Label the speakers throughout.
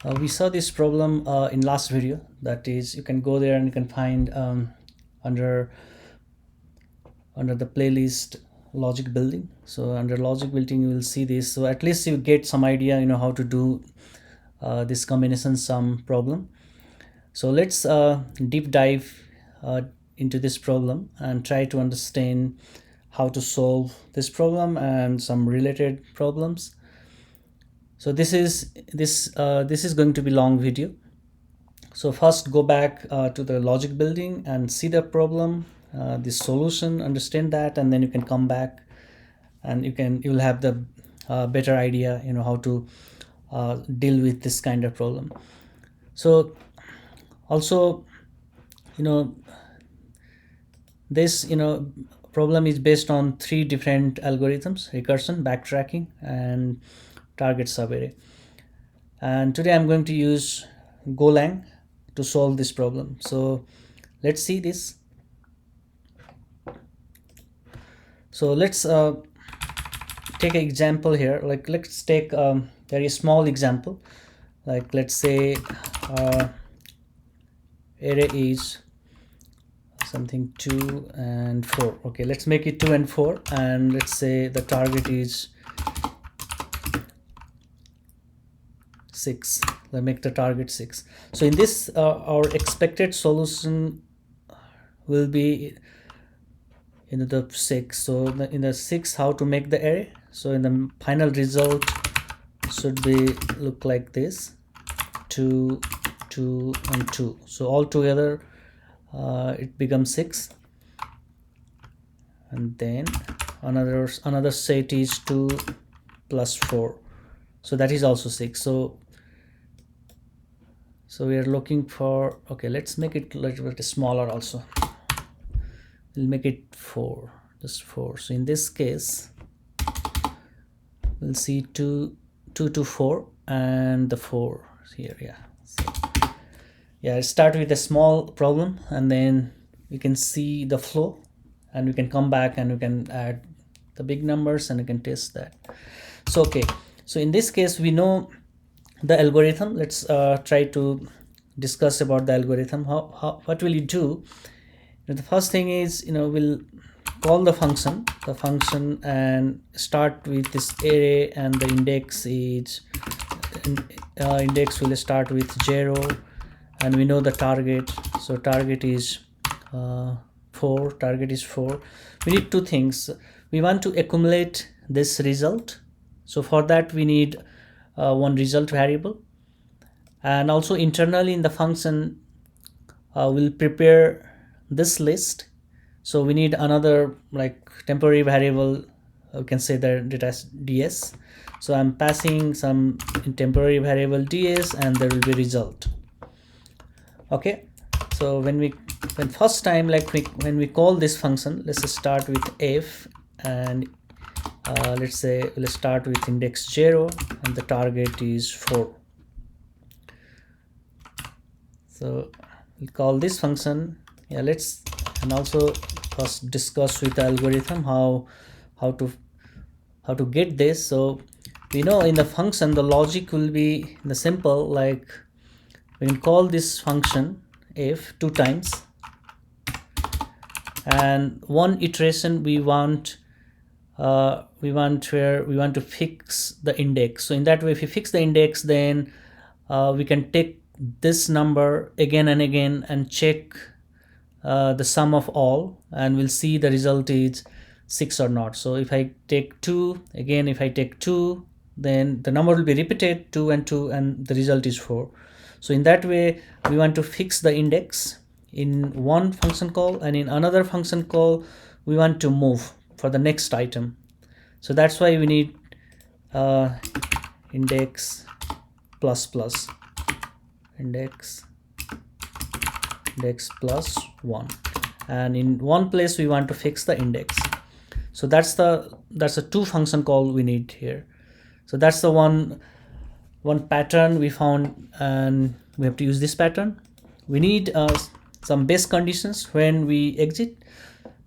Speaker 1: We saw this problem in last video. That is, you can go there and you can find under the playlist logic building. So under logic building you will see this, so at least you get some idea how to do this combination sum problem. So let's deep dive into this problem and try to understand how to solve this problem and some related problems. So this is going to be long video. So first go back to the logic building and see the problem, the solution, understand that, and then you can come back and you'll have the better idea how to deal with this kind of problem. So also this problem is based on 3 different algorithms: recursion, backtracking, and target subarray. And today I'm going to use golang to solve this problem. So let's see this. So let's take an example here. Like, let's take a very small example. Like, let's say array is something 2 and 4. Okay, let's make it 2 and 4, and let's say the target is 6. Let's make the target 6. So in this our expected solution will be the 6. So in the 6, how to make the array? So in the final result should be look like this: 2, 2, and 2. So all together it becomes 6, and then another set is 2 plus 4, so that is also 6. So we are looking for, okay, let's make it a little bit smaller also. We'll make it 4, just 4. So in this case we'll see 2 to 4 and the 4 here. Yeah, start with a small problem, and then you can see the flow, and we can come back and we can add the big numbers and you can test that. So okay, so in this case we know the algorithm. Let's try to discuss about the algorithm. What will you do? The first thing is we'll call the function and start with this array, and the index will start with 0, and we know the target. So target is 4. We need 2 things. We want to accumulate this result, so for that we need one result variable, and also internally in the function we'll prepare this list. So we need another like temporary variable, we can say that it as ds. So I'm passing some temporary variable ds, and there will be result. Okay, so when first time, like when we call this function, let's start with f, and let's say we'll start with index 0 and the target is 4. So we'll call this function. Yeah, let's and also first discuss with the algorithm how to get this. So we know in the function the logic will be the simple, like we can call this function f 2 times, and one iteration we want to fix the index. So in that way, if we fix the index, then we can take this number again and again and check the sum of all, and we'll see the result is 6 or not. So if I take 2 again, if I take 2, then the number will be repeated 2 and 2, and the result is 4. So in that way we want to fix the index in one function call, and in another function call we want to move for the next item. So that's why we need index plus index plus 1, and in one place we want to fix the index. So that's a 2 function call we need here. So that's the one pattern we found, and we have to use this pattern. We need some base conditions when we exit.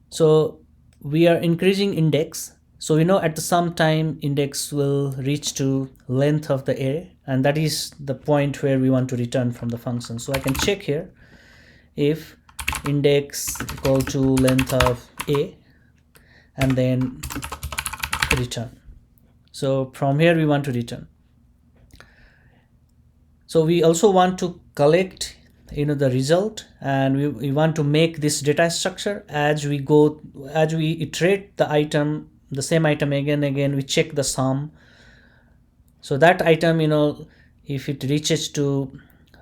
Speaker 1: So we are increasing index, So we know at the some time index will reach to length of the array, and that is the point where we want to return from the function. So I can check here if index equal to length of a and then return. So from here we want to return. So we also want to collect the result, and we want to make this data structure as we iterate the same item again and again. We check the sum, so that item, if it reaches to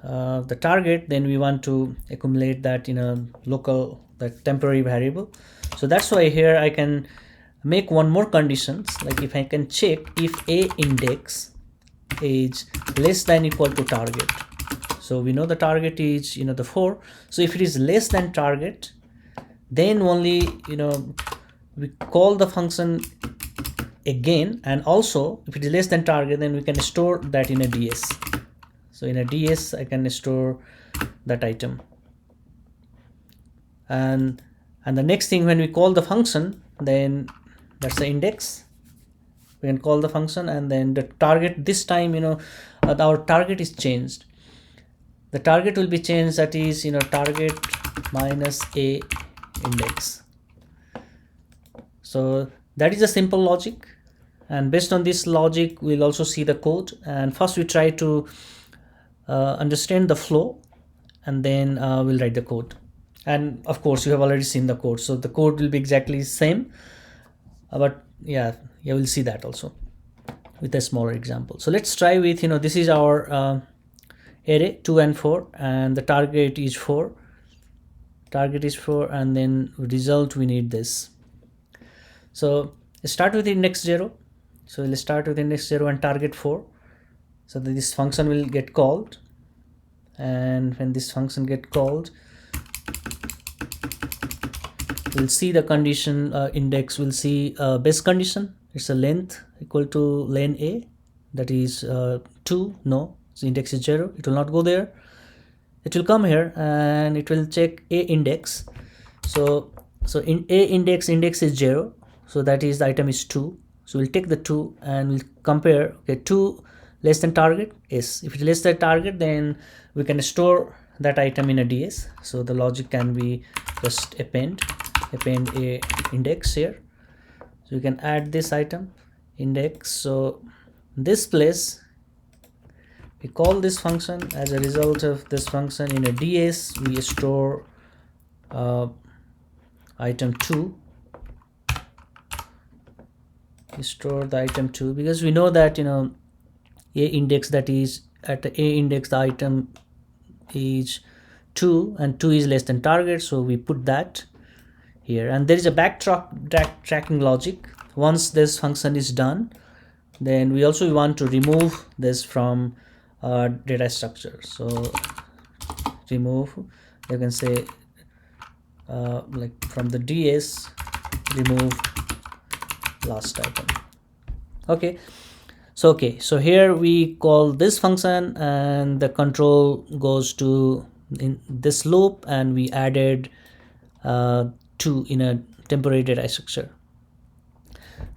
Speaker 1: the target, then we want to accumulate that in a local, that temporary variable. So that's why here I can make one more conditions, like if I can check if a index is less than equal to target. So we know the target is the 4. So if it is less than target, then only we call the function again, and also if it is less than target, then we can store that in a ds. So in a ds I can store that item, and the next thing, when we call the function, then that's the index. We can call the function, and then the target, this time our target is changed. The target will be changed, that is target minus a index. So that is a simple logic, and based on this logic we'll also see the code. And first we try to understand the flow, and then we'll write the code. And of course you have already seen the code, so the code will be exactly same, but yeah, we'll see that also with a smaller example. So let's try with this is our array 2 and 4, and the target is 4, and then result we need this. So let's start with index 0. So let's start with index 0 and target 4. So that this function will get called, and when this function get called, we'll see the condition index. We'll see base condition, it's a length equal to len a, that is 2. No, so index is 0, it will not go there. It will come here and it will check a index. So in a index is 0, so that is the item is 2. So we'll take the 2 and we'll compare. Okay, 2 less than target? Yes. If it is less than target, then we can store that item in a ds. So the logic can be just append a index here. So you can add this item index. So this place we call this function. As a result of this function, in a ds we store item 2. We store the item 2 because we know that a index, that is at the a index the item is 2 and 2 is less than target, so we put that here. And there is a backtracking logic. Once this function is done, then we also want to remove this from data structure. So remove, you can say like from the ds remove last item. Okay, so here we call this function, and the control goes to in this loop, and we added 2 in a temporary data structure.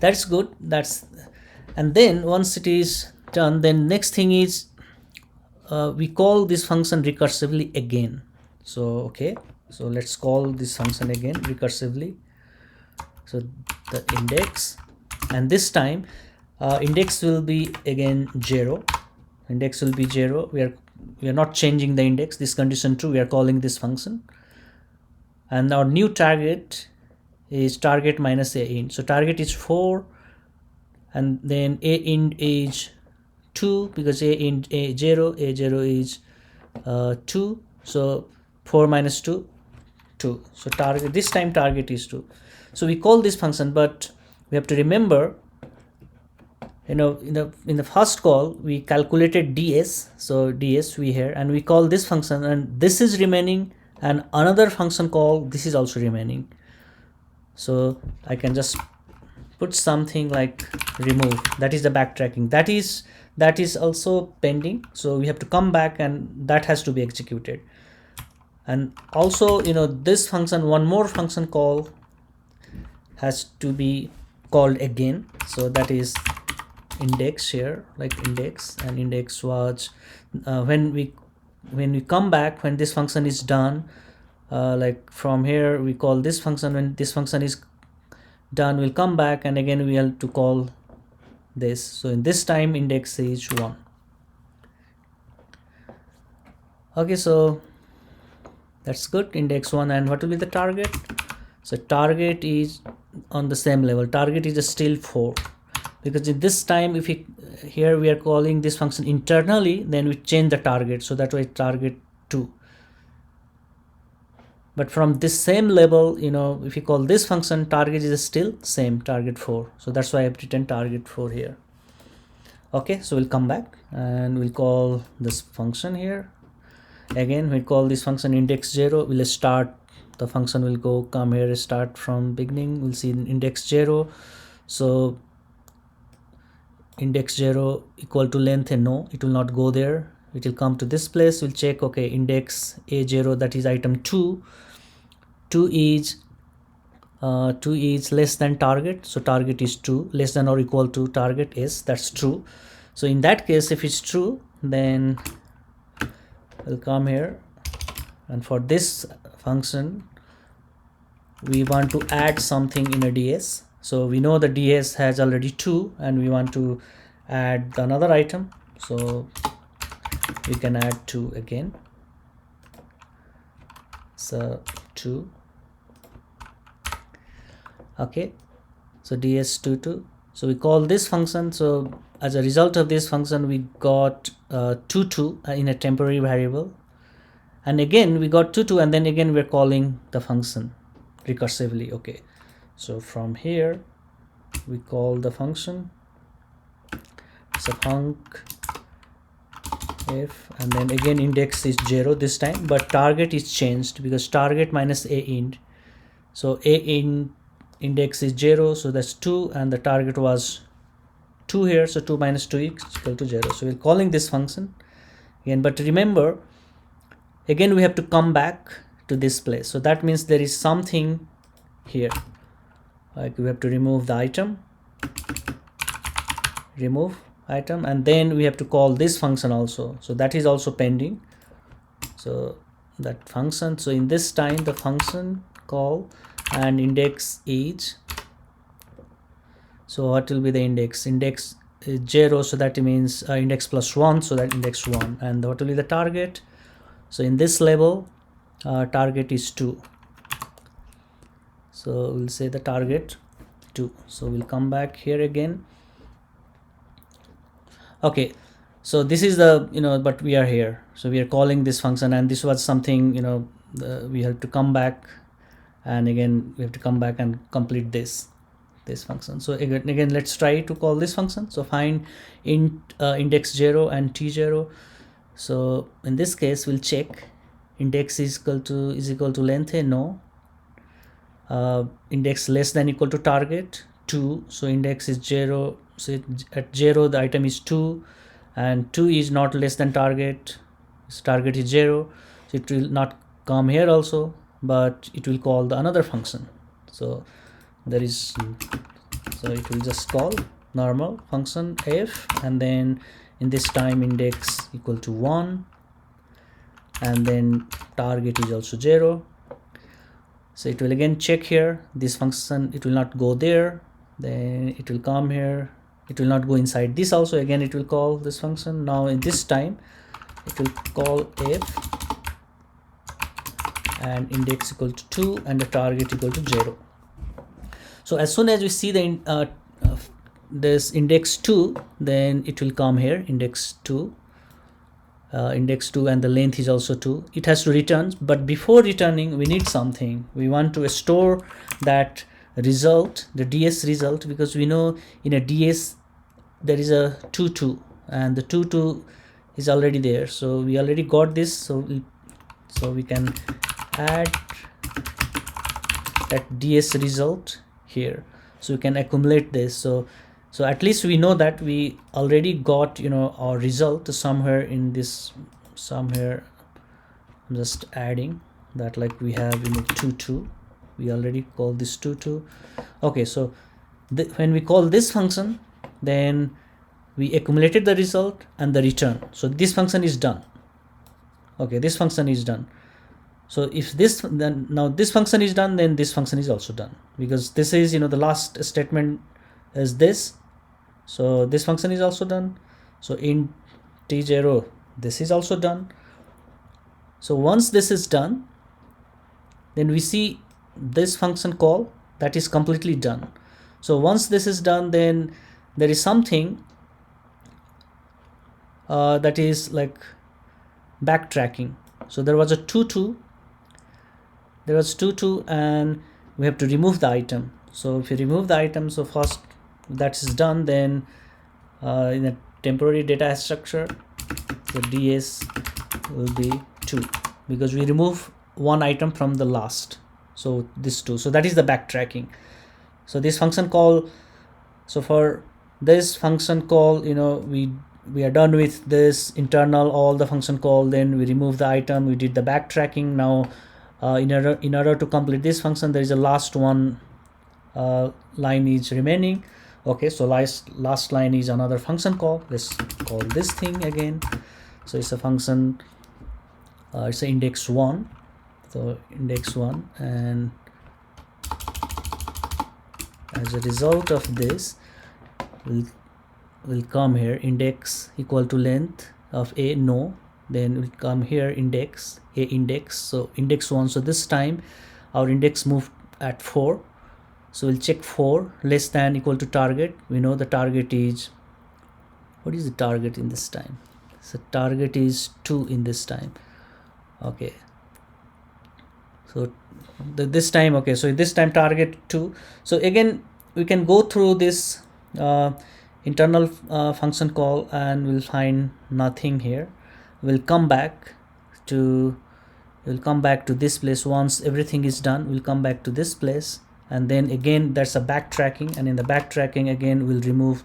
Speaker 1: That's good. And then once it is done, then next thing is we call this function recursively again. So so let's call this function again recursively. So the index, and this time index will be again 0. Index will be 0. We are not changing the index. This condition true, we are calling this function. And our new target is target minus a int. So target is 4, and then a int is 2 because a int a 0 is 2. So 4 minus 2, 2. So target, this time target is 2. So we call this function, but we have to remember, in the first call we calculated ds. So ds we here, and we call this function, and this is remaining, and another function call, this is also remaining. So I can just put something like remove. That is the backtracking. That is also pending. So we have to come back, and that has to be executed. And also this function, one more function call has to be called again. So that is index here, like index, and index was when we come back, when this function is done, like from here we call this function. When this function is done, we'll come back and again we have to call this. So in this time index is 1. Okay, so that's good, index 1. And what will be the target? So target is on the same level. Target is still 4, because in this time, if we here we are calling this function internally, then we change the target, so that way target 2. But from this same level, if you call this function, target is still same, target 4. So that's why I have written target 4 here. Okay, so we'll come back and we'll call this function here. Again, we call this function index 0. We'll start, the function will come here, start from beginning. We'll see index 0. So index 0 equal to length, and no, it will not go there. It will come to this place. We'll check, okay, index A0, that is item 2. 2 is less than target, so target is 2. Less than or equal to target is, that's true. So in that case, if it's true, then we'll come here, and for this function we want to add something in a DS. So we know the DS has already 2 and we want to add another item, so we can add 2 again. So 2. Okay, so DS22. So we call this function. So as a result of this function, we got 2 in a temporary variable, and again we got 2 and then again we're calling the function recursively. Okay, so from here we call the function, so func if, and then again index is 0 this time, but target is changed because target minus a int. So a int index is 0, so that's 2, and the target was 2 here, so 2 minus 2 is equal to 0. So we're calling this function again, but remember, again we have to come back to this place. So that means there is something here, like we have to remove the item, and then we have to call this function also. So that is also pending, so that function. So in this time the function call and index is, so what will be the index? Index is 0, so that means index plus 1, so that index 1. And what will be the target? So in this level target is 2, so we'll say the target 2. So we'll come back here again. Okay, so this is the but we are here, so we are calling this function, and this was something we have to come back, and again we have to come back and complete this function. So again let's try to call this function. So find int index 0 and t0. So in this case we'll check index is equal to length, no, index less than equal to target 2, so index is 0. So at 0 the item is 2, and 2 is not less than target, so target is 0, so it will not come here also, but it will call the another function. So there is, so it will just call normal function f, and then in this time index equal to 1, and then target is also 0. So it will again check here this function, it will not go there, then it will come here, it will not go inside this also, again it will call this function. Now in this time it will call f and index equal to 2 and the target equal to 0. So as soon as we see the this index 2, then it will come here, index 2, and the length is also 2. It has to return, but before returning we need something. We want to store that result, the DS result, because we know in a DS there is a 2 and the 2 is already there, so we already got this. So we can add that DS result here, so we can accumulate this. So at least we know that we already got our result somewhere in this, somewhere. I'm just adding that, like we have 2, we already called this 2. Okay, so when we call this function, then we accumulated the result and the return. So this function is done. Okay, this function is done. So if this, then now this function is done, then this function is also done, because this is, the last statement is this. So this function is also done. So in t0, this is also done. So once this is done, then we see this function call that is completely done. So once this is done, then there is something that is like backtracking. So there was a 2 and we have to remove the item. So if you remove the item, so first that is done, then in a temporary data structure, the ds will be 2, because we remove one item from the last. So this 2, so that is the backtracking. So this function call, so for this function call, we are done with this internal, all the function call, then we remove the item, we did the backtracking. Now in order to complete this function, there is a last one line is remaining. Okay, so last line is another function call. Let's call this thing again. So it's a function, it's a index 1. So index 1, and as a result of this, we'll come here, index equal to length of a, no, then we'll come here, index a index, so index 1. So this time our index moved at 4, so we'll check 4 less than equal to target. We know the target is, what is the target in this time? So target is 2 in this time. Okay, so this time, okay, so this time target 2. So again we can go through this internal function call and we'll find nothing here. We'll come back to this place. Once everything is done, we'll come back to this place, and then again that's a backtracking, and in the backtracking again we'll remove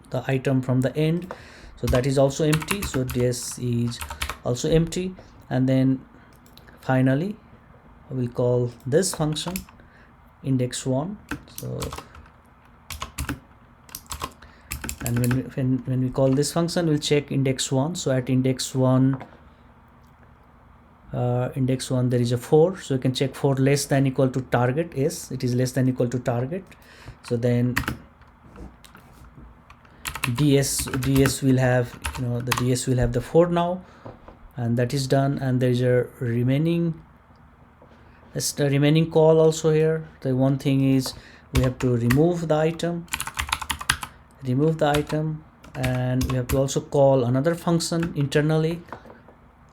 Speaker 1: the item from the end, so that is also empty. So this is also empty, and then finally we'll call this function index 1. So and when we call this function, we'll check index 1. So at index 1 there is a 4, so you can check 4 less than equal to target. Yes, it is less than equal to target. So then ds will have, the ds will have the 4 now, and that is done. And there is a remaining call also here. The one thing is we have to remove the item, and we have to also call another function internally,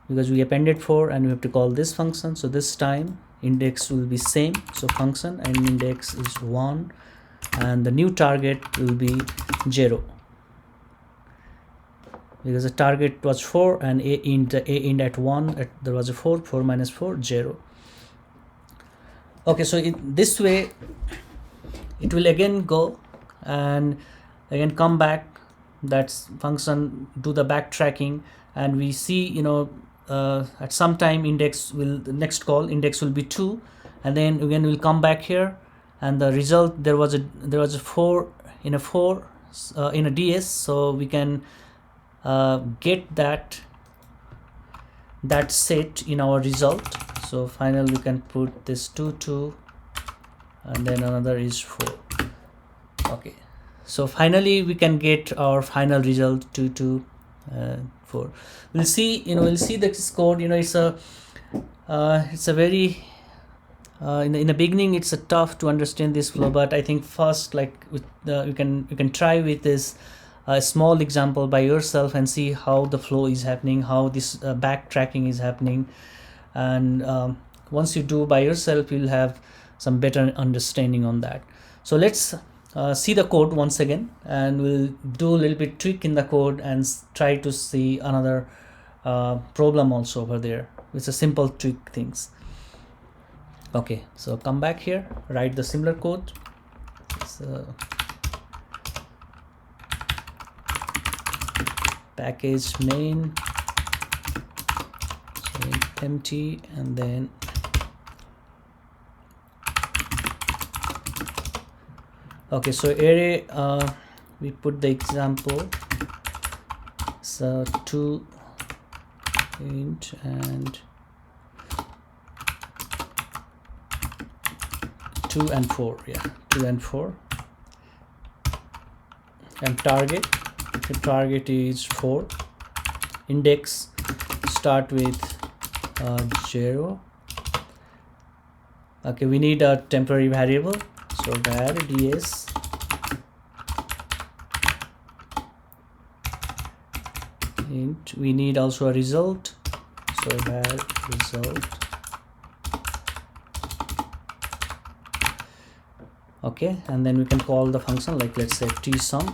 Speaker 1: because we appended 4, and we have to call this function. So this time index will be same, so function and index is 1, and the new target will be 0, because the target was 4 and a int at 1, there was a 4 minus 4, 0. Okay, so in this way it will again go and again come back, that function do the backtracking, and we see at some time the next call index will be 2, and then again we'll come back here, and the result, there was a 4 in a ds, so we can get that set in our result. So finally we can put this 2 and then another is 4. Okay, so finally we can get our final result 2 4. We'll see this code. It's a very in the beginning it's a tough to understand this flow, but I think first, like with you can try with this small example by yourself and see how the flow is happening, how this backtracking is happening, and once you do by yourself, you'll have some better understanding on that. So let's see the code once again, and we'll do a little bit tweak in the code and try to see another problem also over there. It's a simple tweak things. Okay, so come back here, write the similar code. So package main, so empty, and then Okay, so array, we put the example, so 2 int and 2 and 4, yeah, 2 and 4, and target, the target is 4, index start with 0. Okay, we need a temporary variable, so var ds int. We need also a result, so var result. Okay, and then we can call the function, like let's say tsum,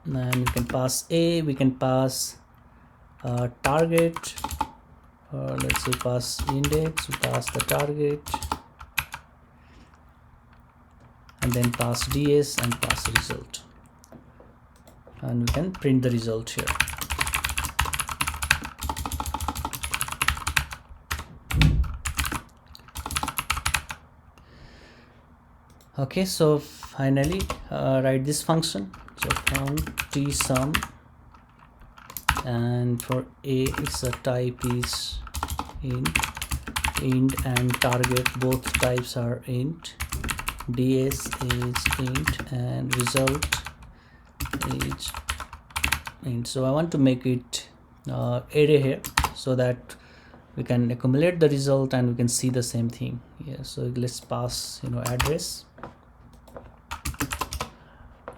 Speaker 1: and we can pass a, we can pass target, let's say pass index, we pass the target, and then pass ds and pass result, and we can print the result here. Okay, so finally write this function, so from tsum, and for a its a type is int and target, both types are int, ds is int, and result is int. So I want to make it array here, so that we can accumulate the result and we can see the same thing. Yeah, so let's pass address.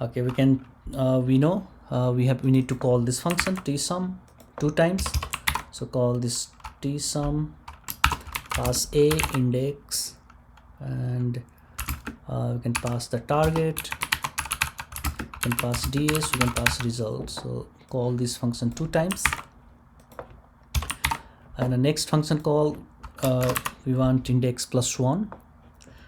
Speaker 1: Okay, we can we know we need to call this function tsum 2 times, so call this tsum, pass a, index, and we can pass the target, we can pass ds, we can pass result. So call this function 2 times, and the next function call, we want index +1,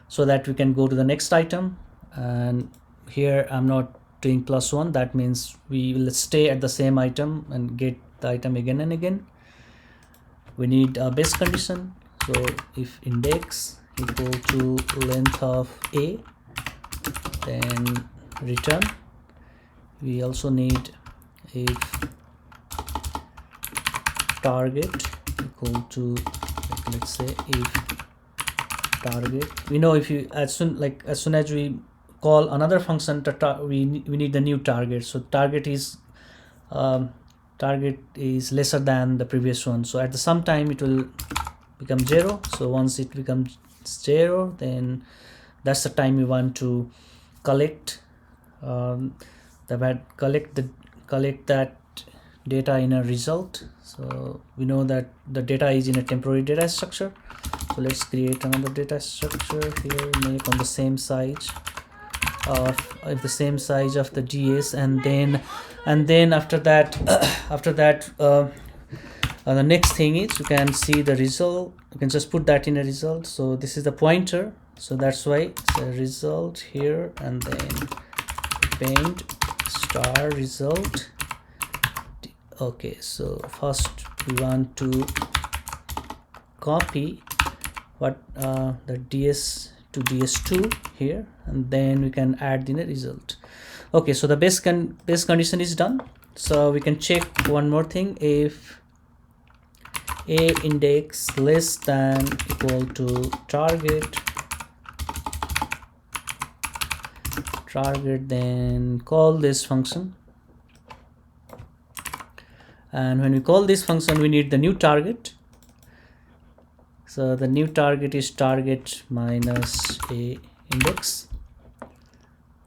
Speaker 1: so that we can go to the next item. And here I'm not doing +1, that means we will stay at the same item and get the item again and again. We need a base condition, so if index equal to length of a, then return. We also need if target equal to, let's say if target, we know if you as soon as we call another function, we need the new target, so target is lesser than the previous one, so at the some time it will become 0. So once it becomes 0, then that's the time we want to collect collect that data in a result. So we know that the data is in a temporary data structure, so let's create another data structure here, make on the same size of the ds, and then after that the next thing is you can see the result. You can just put that in a result, so this is the pointer, so that's why it's a result here, and then append star result. Okay, so first we want to copy what the ds to ds2 here, and then we can add in a result. Okay, so the base condition is done. So we can check one more thing. If a index less than equal to target, then call this function, and when we call this function we need the new target. So the new target is target minus a index,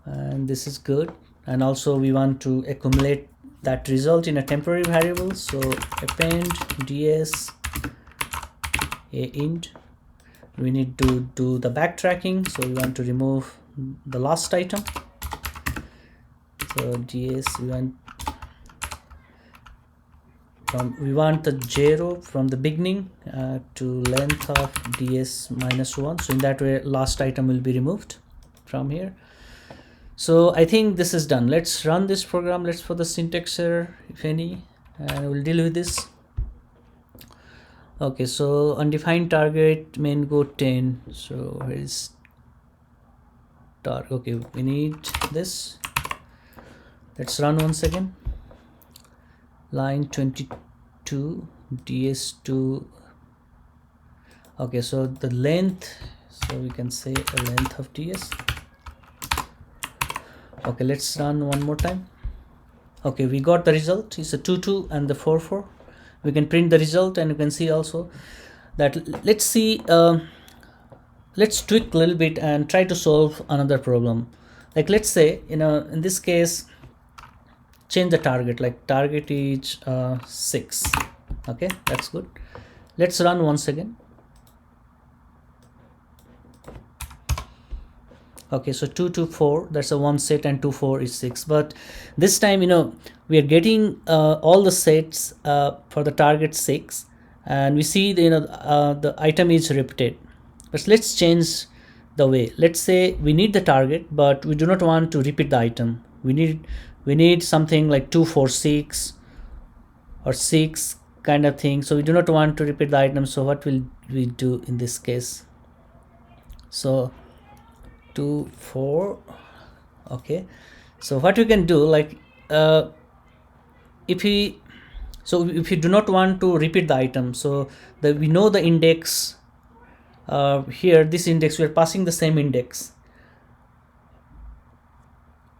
Speaker 1: and this is good. And also we want to accumulate that result in a temporary variable, so append ds a int. We need to do the backtracking, so we want to remove the last item, so ds we want the 0 from the beginning to length of ds -1, so in that way last item will be removed from here. So I think this is done. Let's run this program. Let's for the syntax error, if any, and we'll deal with this. Okay, so undefined target main go 10, so where is Okay, we need this. Let's run once again. Line 22 ds2. Okay, so the length, so we can say a length of ds. Okay, let's run one more time. Okay, we got the result. It's a 2 and the 4. We can print the result, and you can see also that, let's see, let's tweak a little bit and try to solve another problem. Like, let's say, in this case, change the target, like target is 6. Okay, that's good. Let's run once again. Okay, so 2 to 4, that's a 1 set, and 2 4 is 6. But this time, we are getting all the sets for the target 6, and we see the item is repeated. But let's change the way. Let's say we need the target, but we do not want to repeat the item. We need something like 2 4 6 or 6 kind of thing. So we do not want to repeat the item. So what will we do in this case? So 2 4. Okay, so what we can do, like, if you do not want to repeat the item, so we know the index here, this index, we are passing the same index,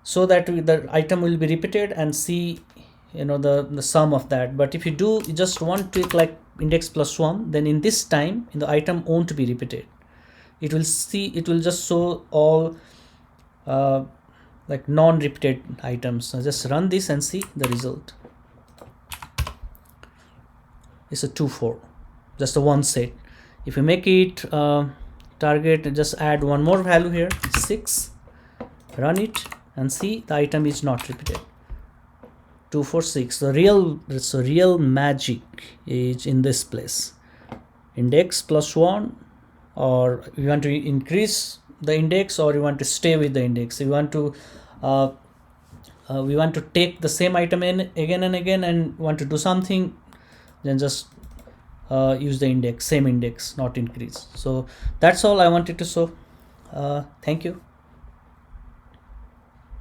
Speaker 1: so that the item will be repeated and see the sum of that. But if you just want to like index +1, then in this time the item won't be repeated. It will just show all like non-repeated items. So just run this and see the result. It's a 2 4, just a 1 set. If you make it target, just add one more value here, 6, run it and see the item is not repeated. 2 4 6. The real magic is in this place. Index +1, or you want to increase the index, or you want to stay with the index. You want to we want to take the same item in again and again, and want to do something, then just use the index, same index, not increase. So that's all I wanted to show. Thank you.